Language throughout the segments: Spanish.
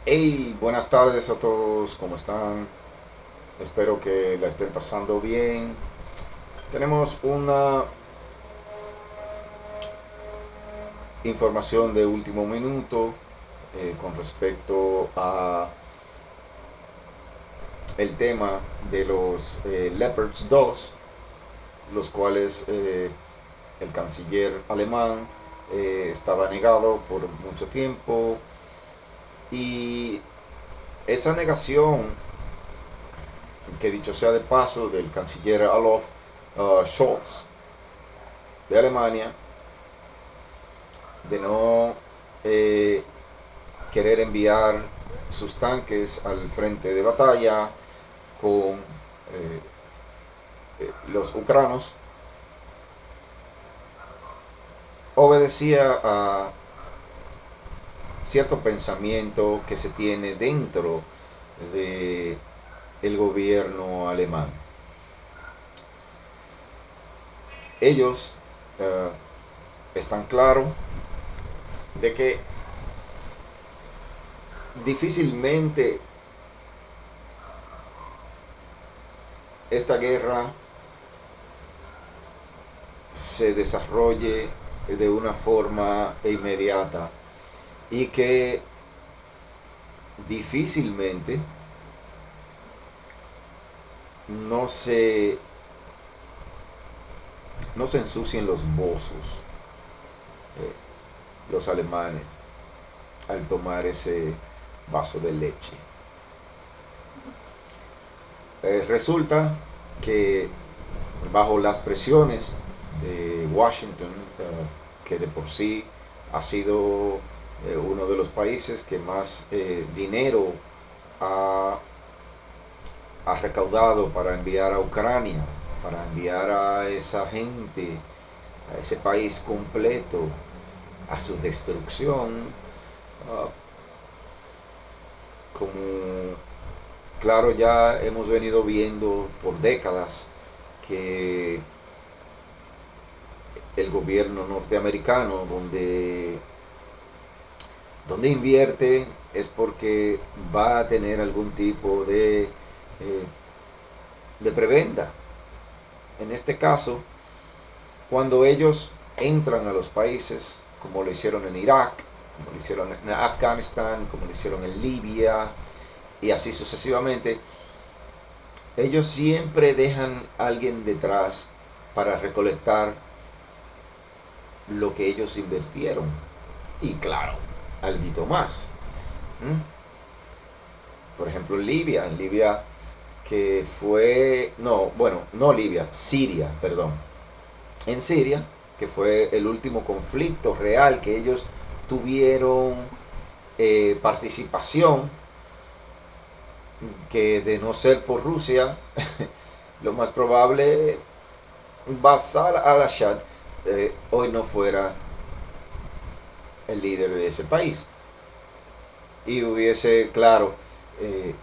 Hey, buenas tardes a todos, ¿cómo están? Espero que la estén pasando bien. Tenemos una información de último minuto con respecto a el tema de los Leopards 2, los cuales el canciller alemán estaba negado por mucho tiempo, y esa negación, que dicho sea de paso, del canciller Olaf Scholz de Alemania, de no eh, querer enviar sus tanques al frente de batalla con los ucranos, obedecía a cierto pensamiento que se tiene dentro de el gobierno alemán. Ellos están claros de que difícilmente esta guerra se desarrolle de una forma inmediata, y que difícilmente no se, no se ensucien los bozos los alemanes al tomar ese vaso de leche. Resulta que bajo las presiones de Washington, que de por sí ha sido uno de los países que más dinero ha, ha recaudado para enviar a Ucrania, para enviar a esa gente, a ese país completo, a su destrucción, uh, como claro ya hemos venido viendo por décadas que el gobierno norteamericano, donde invierte, es porque va a tener algún tipo de prebenda. En este caso, cuando ellos entran a los países, como lo hicieron en Irak, como lo hicieron en Afganistán, como lo hicieron en Libia, y así sucesivamente, ellos siempre dejan a alguien detrás para recolectar lo que ellos invirtieron. Y claro, alguito más. ¿Mm? Por ejemplo, en Libia, que fue, no, bueno, no Libia, Siria, perdón. En Siria, que fue el último conflicto real que ellos tuvieron participación, que de no ser por Rusia, lo más probable, Bashar al-Assad hoy no fuera el líder de ese país, y hubiese, claro, eh,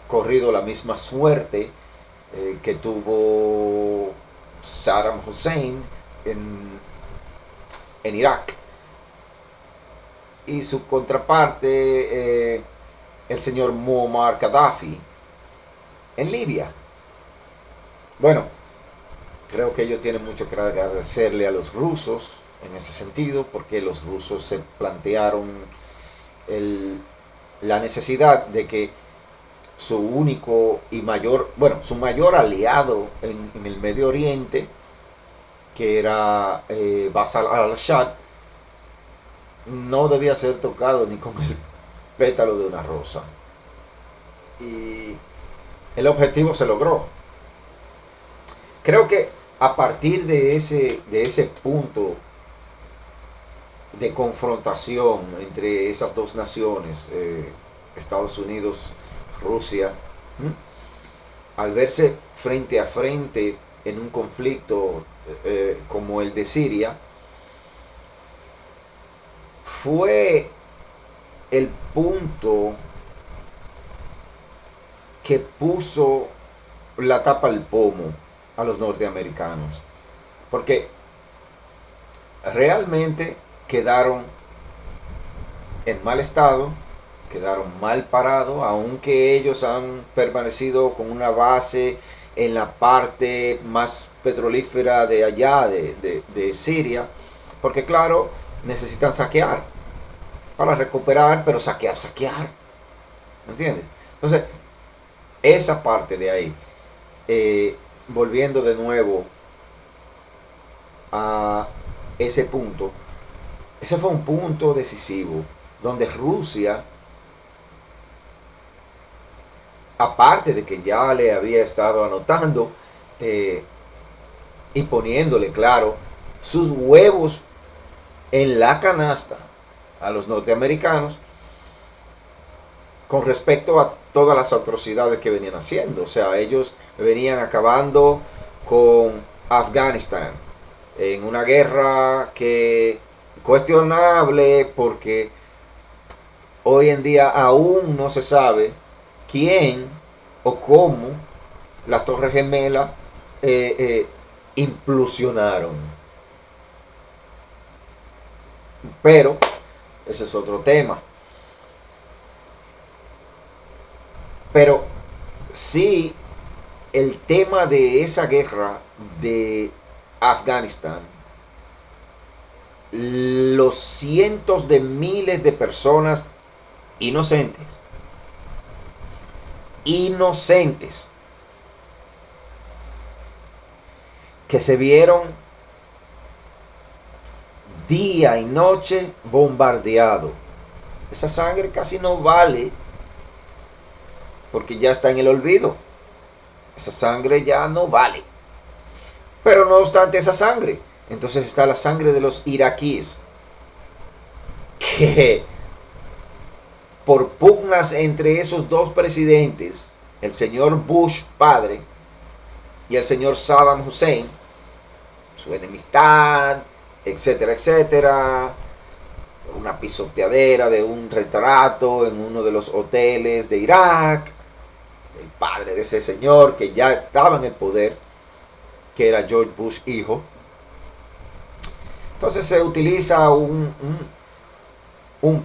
corrido la misma suerte que tuvo Saddam Hussein en Irak, y su contraparte, el señor Muammar Gaddafi, en Libia. Bueno, creo que ellos tienen mucho que agradecerle a los rusos en ese sentido, porque los rusos se plantearon el, la necesidad de que su único y mayor, bueno, su mayor aliado en el Medio Oriente, que era Bashar al-Assad, no debía ser tocado ni con el pétalo de una rosa. Y el objetivo se logró. Creo que a partir de ese punto de confrontación entre esas dos naciones, Estados Unidos, Rusia, al verse frente a frente en un conflicto como el de Siria, fue el punto que puso la tapa al pomo a los norteamericanos. Porque realmente quedaron en mal estado, quedaron mal parados, aunque ellos han permanecido con una base en la parte más petrolífera de allá, de Siria, porque claro, necesitan saquear para recuperar, pero saquear, saquear, ¿me entiendes? Entonces, esa parte de ahí, volviendo de nuevo a ese punto, ese fue un punto decisivo donde Rusia, aparte de que ya le había estado anotando y poniéndole, claro, sus huevos en la canasta a los norteamericanos con respecto a todas las atrocidades que venían haciendo. O sea, ellos venían acabando con Afganistán en una guerra que cuestionable porque hoy en día aún no se sabe quién o cómo las Torres Gemelas implosionaron. Pero ese es otro tema. Pero sí, el tema de esa guerra de Afganistán, los cientos de miles de personas inocentes, que se vieron día y noche bombardeado. Esa sangre casi no vale porque ya está en el olvido. Esa sangre ya no vale. Pero no obstante esa sangre, entonces está la sangre de los iraquíes, que por pugnas entre esos dos presidentes, el señor Bush padre y el señor Saddam Hussein, su enemistad, etcétera, etcétera, una pisoteadera de un retrato en uno de los hoteles de Irak, el padre de ese señor que ya estaba en el poder, que era George Bush hijo. Entonces se utiliza un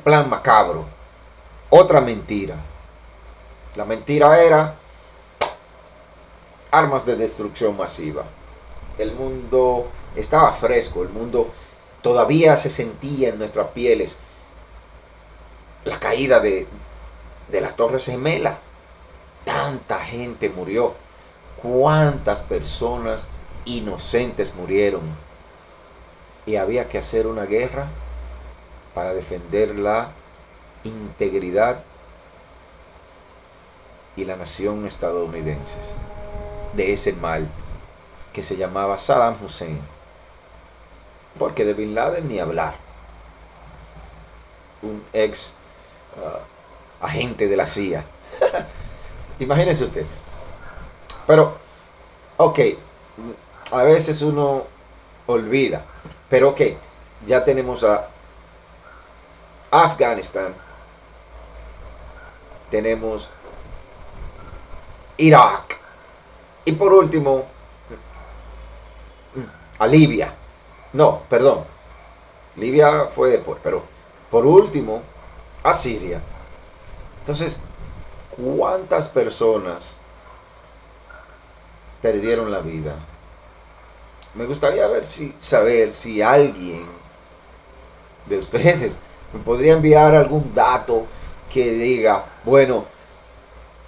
plan macabro, otra mentira. La mentira era armas de destrucción masiva. El mundo estaba fresco, el mundo todavía se sentía en nuestras pieles la caída de las Torres Gemelas. Tanta gente murió. ¿Cuántas personas inocentes murieron? Y había que hacer una guerra para defender la integridad y la nación estadounidense de ese mal que se llamaba Saddam Hussein. Porque de Bin Laden ni hablar. Un ex agente de la CIA. Imagínese usted. Pero, ok, a veces uno olvida. Pero ok, ya tenemos a Afganistán. Tenemos Irak. Y por último, a Libia. No, perdón. Libia fue después, pero por último, a Siria. Entonces, ¿cuántas personas perdieron la vida? Me gustaría saber si alguien de ustedes me podría enviar algún dato que diga, bueno,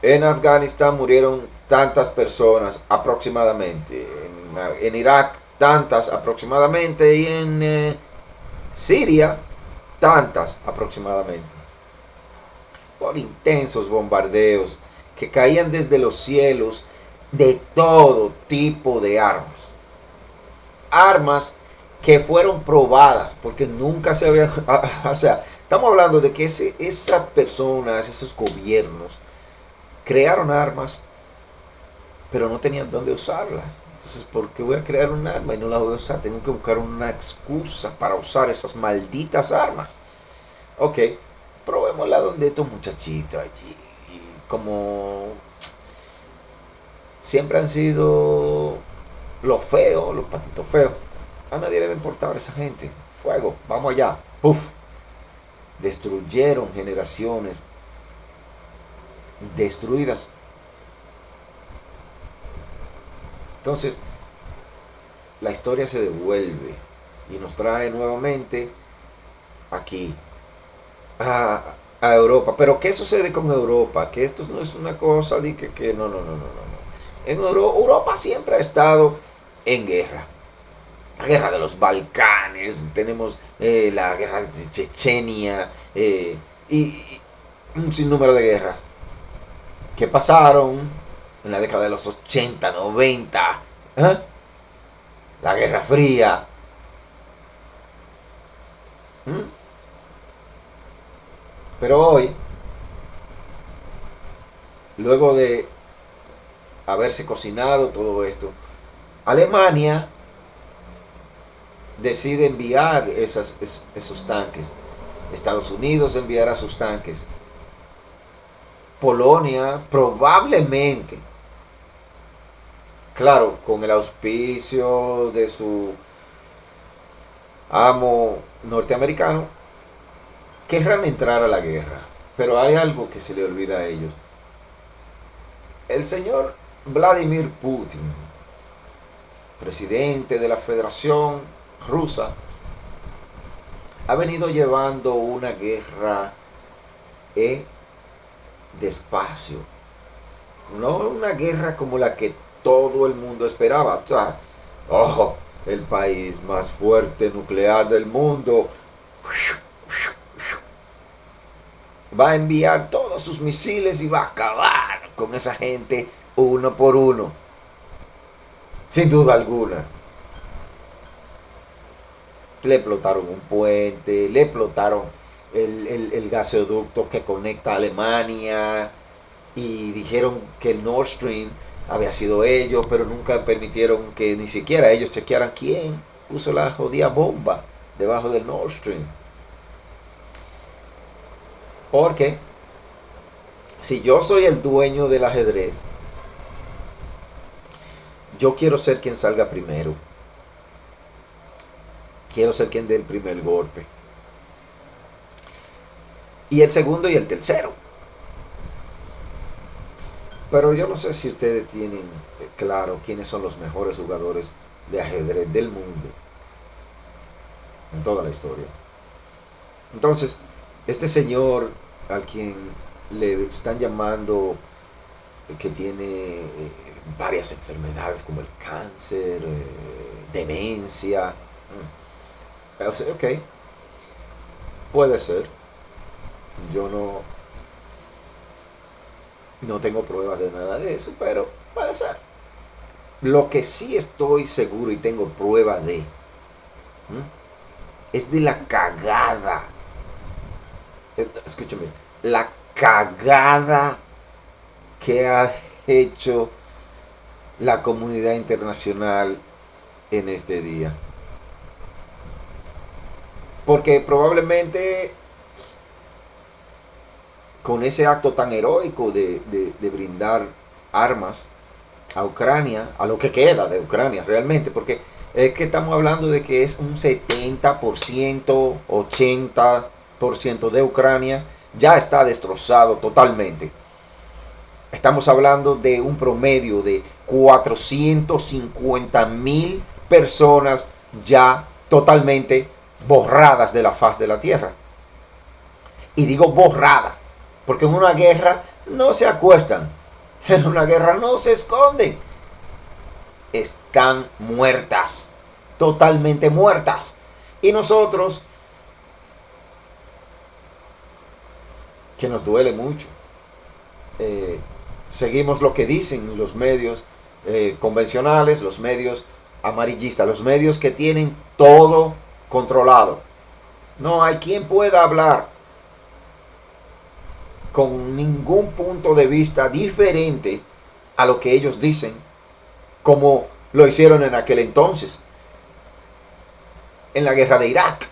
en Afganistán murieron tantas personas aproximadamente, en Irak tantas aproximadamente y en Siria tantas aproximadamente. Por intensos bombardeos que caían desde los cielos de todo tipo de armas. Armas que fueron probadas porque nunca se habían... O sea, estamos hablando de que esas personas, esos gobiernos, crearon armas, pero no tenían dónde usarlas. Entonces, ¿por qué voy a crear un arma y no la voy a usar? Tengo que buscar una excusa para usar esas malditas armas. Ok, probémosla donde estos muchachitos allí. Y como siempre han sido los feos, los patitos feos. A nadie le va a importar esa gente. Fuego, vamos allá. Puf. destruyeron generaciones destruidas. Entonces, la historia se devuelve y nos trae nuevamente aquí, a Europa. Pero ¿qué sucede con Europa? Que esto no es una cosa de que no, no, no, no, no. En Europa siempre ha estado en guerra. La guerra de los Balcanes, tenemos la guerra de Chechenia, y un sinnúmero de guerras que pasaron en la década de los 80 90, ¿eh? La Guerra Fría. ¿Mm? Pero hoy, luego de haberse cocinado todo esto, Alemania decide enviar esos tanques. Estados Unidos enviará sus tanques. Polonia probablemente, claro, con el auspicio de su amo norteamericano, querrán entrar a la guerra. Pero hay algo que se le olvida a ellos. El señor Vladimir Putin, presidente de la Federación Rusa, ha venido llevando una guerra despacio. No una guerra como la que todo el mundo esperaba. Oh, el país más fuerte nuclear del mundo va a enviar todos sus misiles y va a acabar con esa gente uno por uno. Sin duda alguna. Le explotaron un puente, le explotaron el gasoducto que conecta a Alemania, y dijeron que el Nord Stream había sido ellos, pero nunca permitieron que ni siquiera ellos chequearan quién puso la jodida bomba debajo del Nord Stream. Porque si yo soy el dueño del ajedrez, yo quiero ser quien salga primero. Quiero ser quien dé el primer golpe. Y el segundo y el tercero. Pero yo no sé si ustedes tienen claro quiénes son los mejores jugadores de ajedrez del mundo en toda la historia. Entonces, este señor al quien le están llamando que tiene varias enfermedades como el cáncer, demencia. Ok, puede ser. Yo no tengo pruebas de nada de eso, pero puede ser. Lo que sí estoy seguro y tengo prueba de, es de la cagada. Escúchame, la cagada que ha hecho la comunidad internacional en este día. Porque probablemente con ese acto tan heroico de brindar armas a Ucrania, a lo que queda de Ucrania realmente, porque es que estamos hablando de que es un 70%, 80% de Ucrania ya está destrozado totalmente. Estamos hablando de un promedio de 450,000 personas ya totalmente borradas de la faz de la tierra. Y digo borrada, porque en una guerra no se acuestan, en una guerra no se esconden. Están muertas, totalmente muertas. Y nosotros, que nos duele mucho, seguimos lo que dicen los medios convencionales, los medios amarillistas, los medios que tienen todo controlado. No hay quien pueda hablar con ningún punto de vista diferente a lo que ellos dicen, como lo hicieron en aquel entonces, en la guerra de Irak.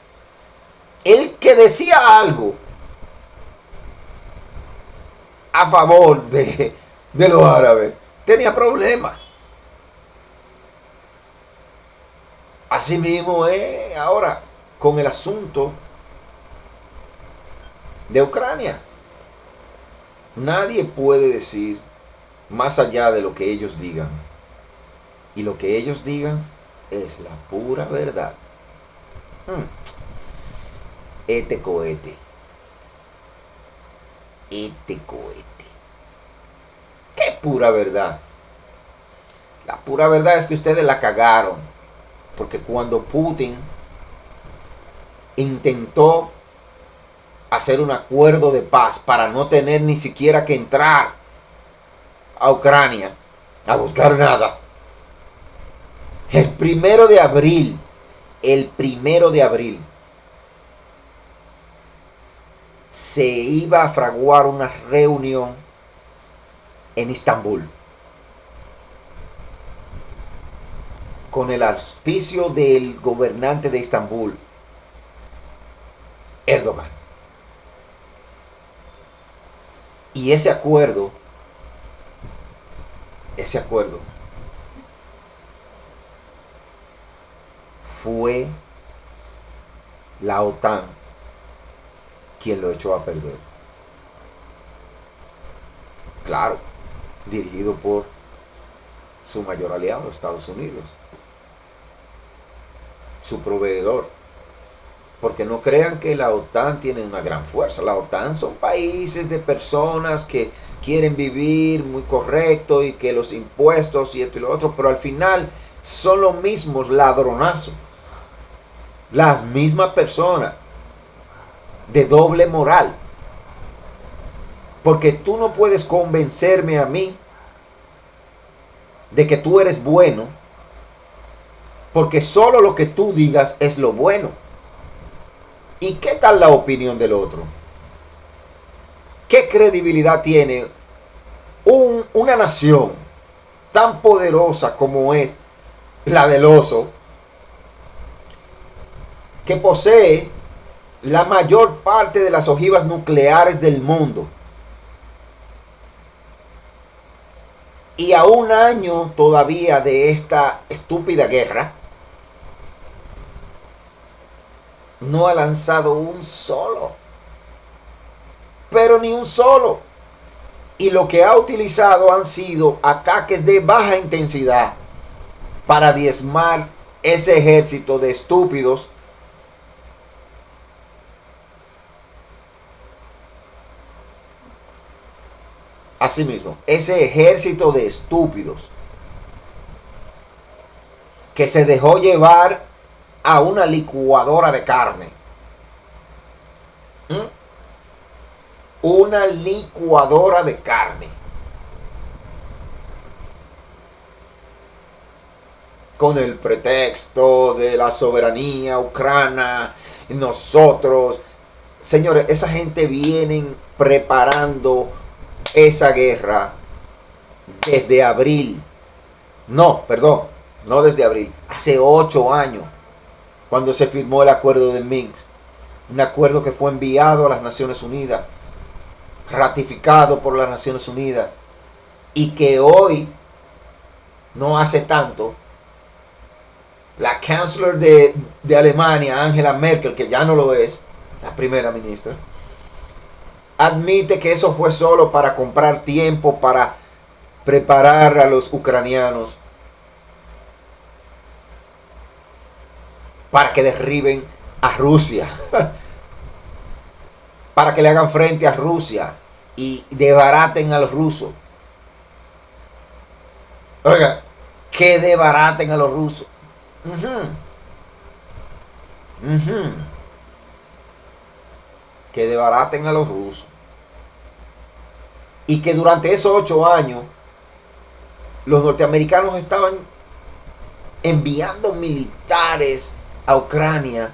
El que decía algo a favor de los árabes tenía problemas. Así mismo es ahora con el asunto de Ucrania. Nadie puede decir más allá de lo que ellos digan. Y lo que ellos digan es la pura verdad. Este cohete. Este cohete. ¿Qué pura verdad? La pura verdad es que ustedes la cagaron. Porque cuando Putin intentó hacer un acuerdo de paz para no tener ni siquiera que entrar a Ucrania a buscar nada. El primero de abril, se iba a fraguar una reunión en Estambul con el auspicio del gobernante de Estambul, Erdogan. Y ese acuerdo fue la OTAN quien lo echó a perder. Claro, dirigido por su mayor aliado, Estados Unidos, su proveedor. Porque no crean que la OTAN tiene una gran fuerza. La OTAN son países de personas que quieren vivir muy correcto y que los impuestos y esto y lo otro, pero al final son los mismos ladronazos. Las mismas personas de doble moral. Porque tú no puedes convencerme a mí de que tú eres bueno, porque solo lo que tú digas es lo bueno. ¿Y qué tal la opinión del otro? ¿Qué credibilidad tiene una nación tan poderosa como es la del oso, que posee la mayor parte de las ojivas nucleares del mundo? Y a un año todavía de esta estúpida guerra, no ha lanzado un solo. Pero ni un solo. Y lo que ha utilizado han sido ataques de baja intensidad para diezmar ese ejército de estúpidos asimismo, ese ejército de estúpidos que se dejó llevar a una licuadora de carne. Una licuadora de carne. Con el pretexto de la soberanía ucrana, nosotros. Señores, esa gente vienen preparando esa guerra desde abril. No, perdón, no desde abril. Hace 8 años, cuando se firmó el acuerdo de Minsk. Un acuerdo que fue enviado a las Naciones Unidas, ratificado por las Naciones Unidas, y que hoy, no hace tanto, la canciller de Alemania, Angela Merkel, que ya no lo es, la primera ministra, admite que eso fue solo para comprar tiempo, para preparar a los ucranianos para que derriben a Rusia, para que le hagan frente a Rusia y desbaraten a los rusos. Oiga, que desbaraten a los rusos. Que desbaraten a los rusos. Y que durante esos 8 años los norteamericanos estaban enviando militares a Ucrania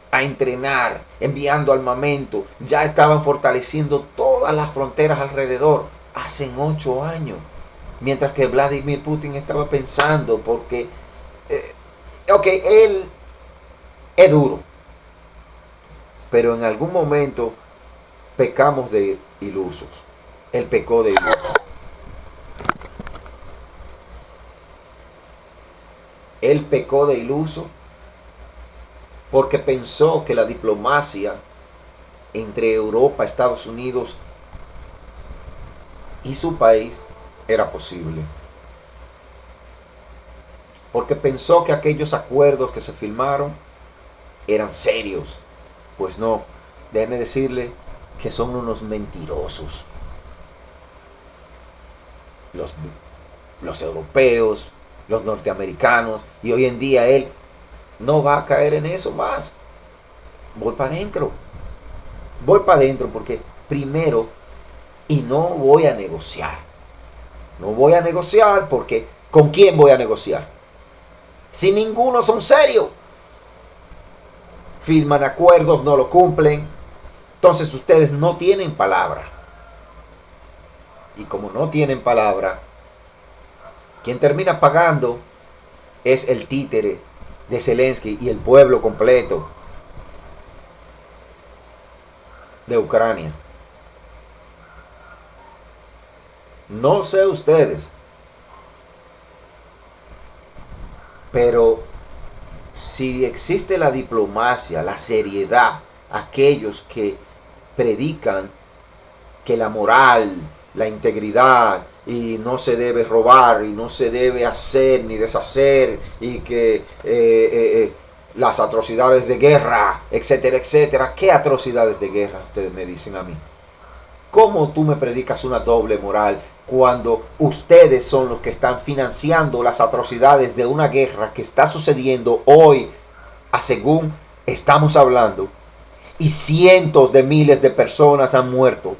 a entrenar, enviando armamento, ya estaban fortaleciendo todas las fronteras alrededor, hace 8 años, mientras que Vladimir Putin estaba pensando, porque, él es duro, pero en algún momento pecamos de ilusos, él pecó de iluso. Él pecó de iluso porque pensó que la diplomacia entre Europa, Estados Unidos y su país era posible. Porque pensó que aquellos acuerdos que se firmaron eran serios. Pues no, déjeme decirle que son unos mentirosos. Los, los europeos, los norteamericanos, y hoy en día él no va a caer en eso más. Voy para adentro. Voy para adentro porque primero, y no voy a negociar. No voy a negociar porque ¿con quién voy a negociar? Si ninguno son serios. Firman acuerdos, no lo cumplen. Entonces ustedes no tienen palabra. Y como no tienen palabra, quien termina pagando es el títere de Zelensky y el pueblo completo de Ucrania. No sé ustedes, pero si existe la diplomacia, la seriedad, aquellos que predican que la moral, la integridad y no se debe robar y no se debe hacer ni deshacer y que las atrocidades de guerra, etcétera, etcétera. ¿Qué atrocidades de guerra ustedes me dicen a mí? ¿Cómo tú me predicas una doble moral cuando ustedes son los que están financiando las atrocidades de una guerra que está sucediendo hoy, a según estamos hablando, y cientos de miles de personas han muerto?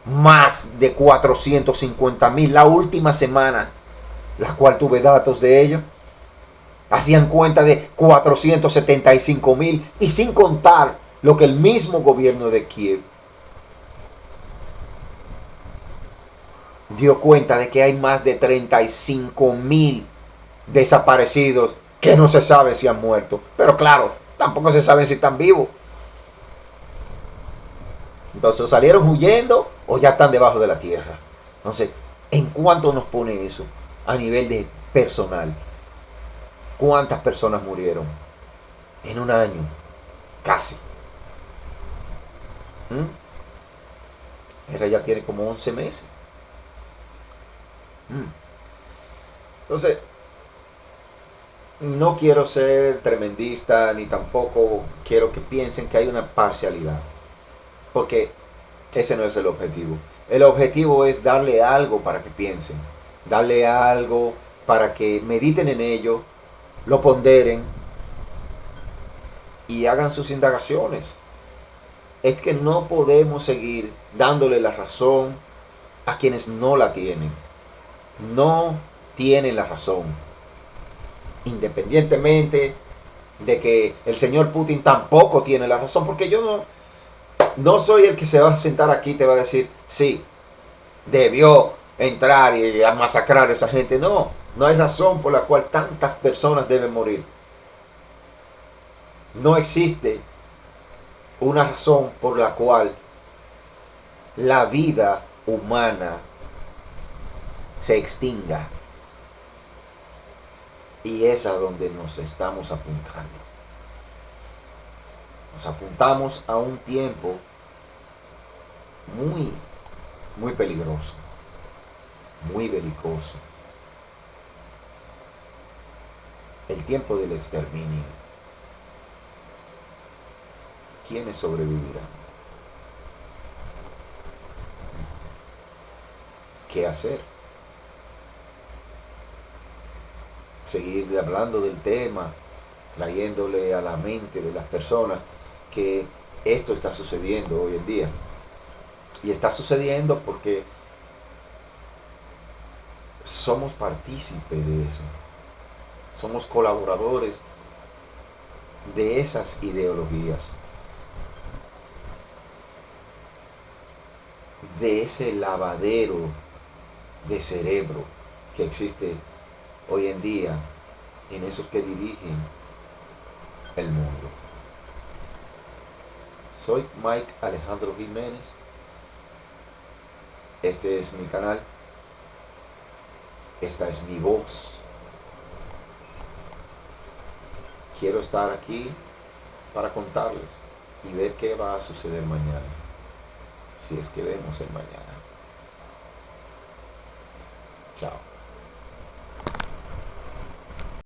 Más de 450,000 la última semana, la cual tuve datos de ello, hacían cuenta de 475,000, y sin contar lo que el mismo gobierno de Kiev dio cuenta de que hay más de 35,000 desaparecidos que no se sabe si han muerto. Pero claro, tampoco se sabe si están vivos. Entonces, o salieron huyendo o ya están debajo de la tierra. Entonces, ¿en cuánto nos pone eso a nivel de personal? ¿Cuántas personas murieron? En un año, casi. Ella ya tiene como 11 meses. Entonces, no quiero ser tremendista ni tampoco quiero que piensen que hay una parcialidad. Porque ese no es el objetivo. El objetivo es darle algo para que piensen. Darle algo para que mediten en ello, lo ponderen y hagan sus indagaciones. Es que no podemos seguir dándole la razón a quienes no la tienen. No tienen la razón. Independientemente de que el señor Putin tampoco tiene la razón, porque yo no soy el que se va a sentar aquí y te va a decir, sí, debió entrar y a masacrar a esa gente. No, no hay razón por la cual tantas personas deben morir. No existe una razón por la cual la vida humana se extinga. Y es a donde nos estamos apuntando. Nos apuntamos a un tiempo muy, muy peligroso, muy belicoso. El tiempo del exterminio. ¿Quiénes sobrevivirán? ¿Qué hacer? Seguir hablando del tema, trayéndole a la mente de las personas que esto está sucediendo hoy en día. Y está sucediendo porque somos partícipes de eso. Somos colaboradores de esas ideologías. De ese lavadero de cerebro que existe hoy en día en esos que dirigen el mundo. Soy Mike Alejandro Jiménez. Este es mi canal. Esta es mi voz. Quiero estar aquí para contarles y ver qué va a suceder mañana, si es que vemos el mañana. Chao.